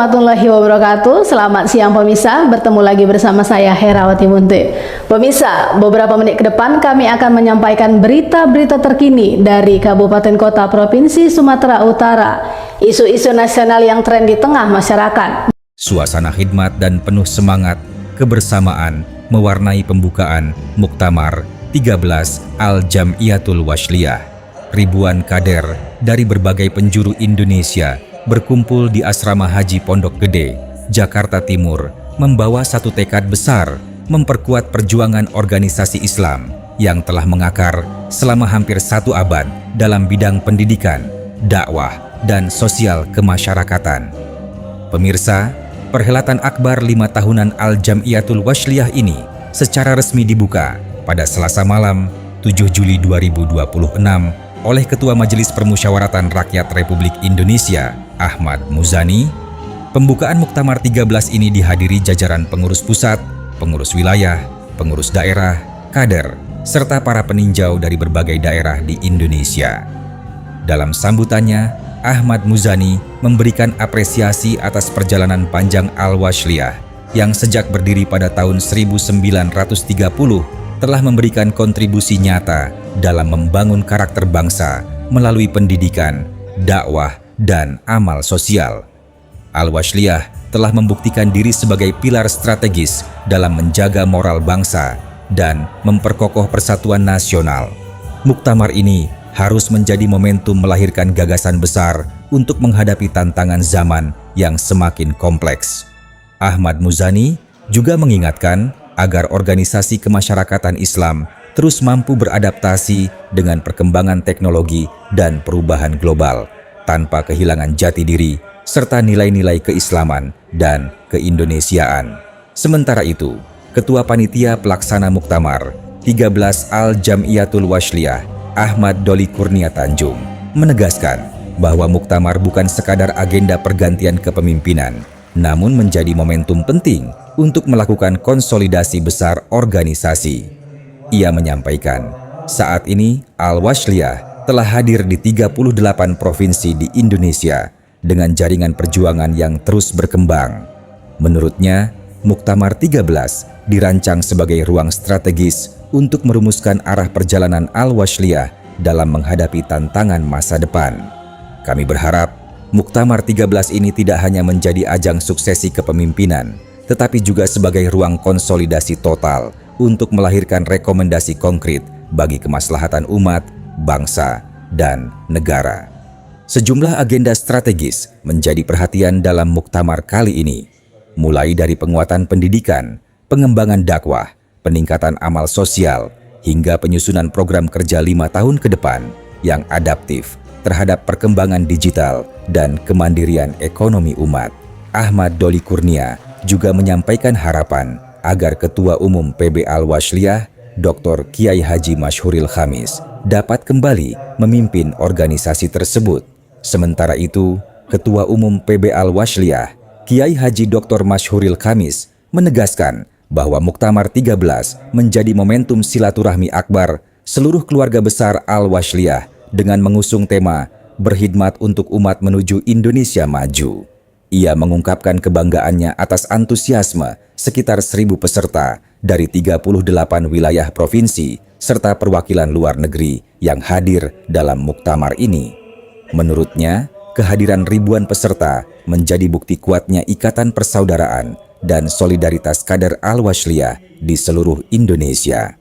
warahmatullahi wabarakatuh. Selamat siang pemirsa, bertemu lagi bersama saya Herawati Munte. Pemirsa, beberapa menit ke depan kami akan menyampaikan berita-berita terkini dari Kabupaten Kota Provinsi Sumatera Utara. Isu-isu nasional yang tren di tengah masyarakat. Suasana khidmat dan penuh semangat kebersamaan mewarnai pembukaan Muktamar 13 Al-Jam'iyatul Wasliyah. Ribuan kader dari berbagai penjuru Indonesia berkumpul di Asrama Haji Pondok Gede, Jakarta Timur, membawa satu tekad besar memperkuat perjuangan organisasi Islam yang telah mengakar selama hampir satu abad dalam bidang pendidikan, dakwah, dan sosial kemasyarakatan. Pemirsa, perhelatan akbar 5 tahunan Al-Jam'iyatul Wasliyah ini secara resmi dibuka pada Selasa malam 7 Juli 2026 oleh Ketua Majelis Permusyawaratan Rakyat Republik Indonesia, Ahmad Muzani. Pembukaan Muktamar 13 ini dihadiri jajaran pengurus pusat, pengurus wilayah, pengurus daerah, kader, serta para peninjau dari berbagai daerah di Indonesia. Dalam sambutannya, Ahmad Muzani memberikan apresiasi atas perjalanan panjang Al-Wasliyah yang sejak berdiri pada tahun 1930 telah memberikan kontribusi nyata dalam membangun karakter bangsa melalui pendidikan, dakwah, dan amal sosial. Al-Wasliyah telah membuktikan diri sebagai pilar strategis dalam menjaga moral bangsa dan memperkokoh persatuan nasional. Muktamar ini harus menjadi momentum melahirkan gagasan besar untuk menghadapi tantangan zaman yang semakin kompleks. Ahmad Muzani juga mengingatkan agar organisasi kemasyarakatan Islam terus mampu beradaptasi dengan perkembangan teknologi dan perubahan global tanpa kehilangan jati diri serta nilai-nilai keislaman dan keindonesiaan. Sementara itu, Ketua Panitia Pelaksana Muktamar 13 Al-Jam'iyatul Wasliyah, Ahmad Doli Kurnia Tanjung, menegaskan bahwa Muktamar bukan sekadar agenda pergantian kepemimpinan, namun menjadi momentum penting untuk melakukan konsolidasi besar organisasi. Ia menyampaikan, saat ini Al-Wasliyah telah hadir di 38 provinsi di Indonesia dengan jaringan perjuangan yang terus berkembang. Menurutnya, Muktamar 13 dirancang sebagai ruang strategis untuk merumuskan arah perjalanan Al-Wasliyah dalam menghadapi tantangan masa depan. Kami berharap Muktamar 13 ini tidak hanya menjadi ajang suksesi kepemimpinan, tetapi juga sebagai ruang konsolidasi total untuk melahirkan rekomendasi konkret bagi kemaslahatan umat, bangsa, dan negara. Sejumlah agenda strategis menjadi perhatian dalam Muktamar kali ini, mulai dari penguatan pendidikan, pengembangan dakwah, peningkatan amal sosial, hingga penyusunan program kerja 5 tahun ke depan yang adaptif terhadap perkembangan digital dan kemandirian ekonomi umat. Ahmad Doli Kurnia juga menyampaikan harapan agar Ketua Umum PB Al-Wasliyah, Dr. Kiai Haji Masyhuril Khamis, dapat kembali memimpin organisasi tersebut. Sementara itu, Ketua Umum PB Al-Wasliyah, Kiai Haji Dr. Masyhuril Khamis, menegaskan bahwa Muktamar 13 menjadi momentum silaturahmi akbar seluruh keluarga besar Al-Wasliyah dengan mengusung tema berkhidmat untuk umat menuju Indonesia maju. Ia mengungkapkan kebanggaannya atas antusiasme sekitar 1.000 peserta dari 38 wilayah provinsi serta perwakilan luar negeri yang hadir dalam muktamar ini. Menurutnya, kehadiran ribuan peserta menjadi bukti kuatnya ikatan persaudaraan dan solidaritas kader Al-Wasliyah di seluruh Indonesia.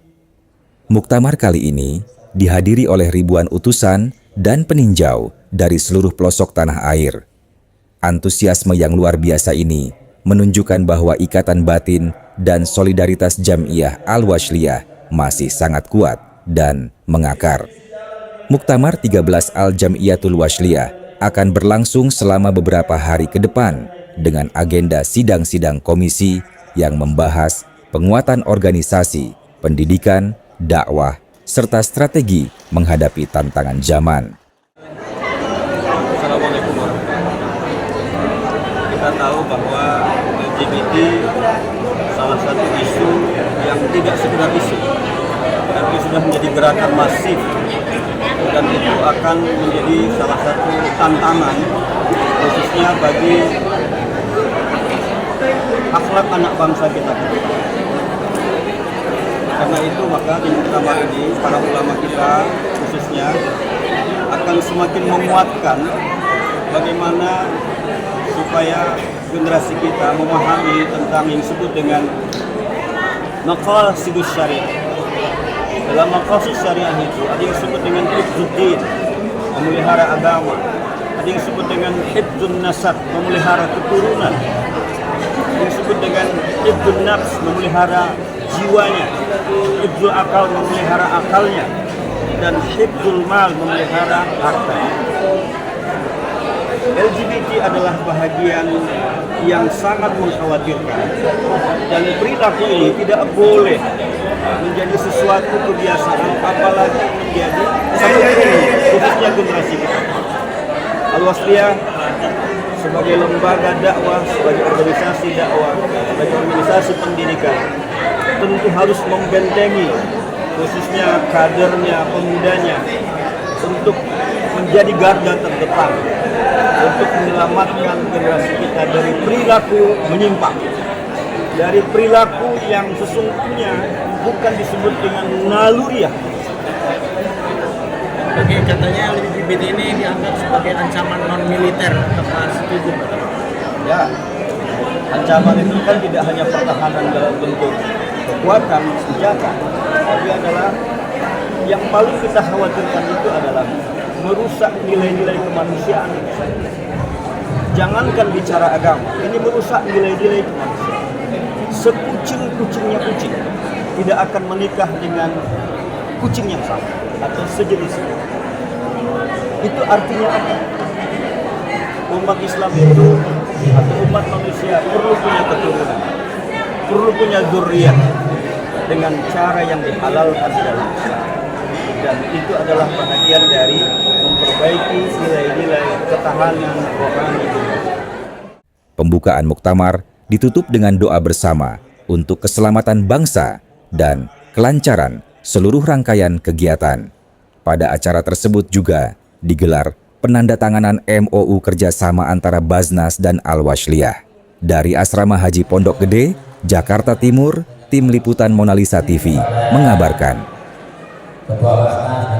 Muktamar kali ini dihadiri oleh ribuan utusan dan peninjau dari seluruh pelosok tanah air. Antusiasme yang luar biasa ini menunjukkan bahwa ikatan batin dan solidaritas Jam'iyah Al-Wasliyah masih sangat kuat dan mengakar. Muktamar 13 Al-Jam'iyatul Wasliyah akan berlangsung selama beberapa hari ke depan dengan agenda sidang-sidang komisi yang membahas penguatan organisasi, pendidikan, dakwah, serta strategi menghadapi tantangan zaman. Assalamualaikum warahmatullahi wabarakatuh. Kita tahu bahwa LGBT salah satu isu yang tidak sekedar isu, tapi sudah menjadi gerakan masif, dan itu akan menjadi salah satu tantangan khususnya bagi akhlak anak bangsa kita. Karena itu maka di muktamar ini para ulama kita khususnya akan semakin menguatkan bagaimana supaya generasi kita memahami tentang yang disebut dengan maqasidus syariah. Dalam maqasid syariah itu ada yang disebut dengan hifdzuddin, memelihara agama. Ada yang disebut dengan hifdzun nasab, memelihara keturunan. Ada yang disebut dengan hifdzun nafs, memelihara jiwanya. Hifdzul akal, memelihara akalnya. Dan hifdzul mal, memelihara hartanya. LGBT adalah bahagian yang sangat mengkhawatirkan, dan perilaku ini tidak boleh menjadi sesuatu kebiasaan, apalagi menjadi satu khususnya generasi kita. Al-Wasliyah sebagai lembaga dakwah, sebagai organisasi dakwah, sebagai organisasi pendidikan tentu harus membentengi khususnya kadernya, pemudanya untuk menjadi garda terdepan untuk menyelamatkan generasi kita dari perilaku menyimpang, dari perilaku yang sesungguhnya bukan disebut dengan naluriah. Oke, katanya LGBT ini dianggap sebagai ancaman non-militer, apakah setuju? Ya, ancaman itu kan tidak hanya pertahanan dalam bentuk kekuatan senjata, tapi adalah yang paling kita khawatirkan itu adalah merusak nilai-nilai kemanusiaan. Jangankan bicara agama, ini merusak nilai-nilai kemanusiaan. Sekucing-kucingnya kucing tidak akan menikah dengan kucing yang sama atau sejenis. Itu artinya apa? Umat Islam itu atau umat manusia perlu punya keturunan, perlu punya zuriyah dengan cara yang dihalalkan dalam Islam. Dan itu adalah bahagian dari memperbaiki nilai-nilai ketahanan rohani. Pembukaan muktamar ditutup dengan doa bersama untuk keselamatan bangsa dan kelancaran seluruh rangkaian kegiatan. Pada acara tersebut juga digelar penandatanganan MOU kerjasama antara Baznas dan Al-Wasliyah. Dari Asrama Haji Pondok Gede, Jakarta Timur, Tim Liputan Monalisa TV mengabarkan. Ketua Basnas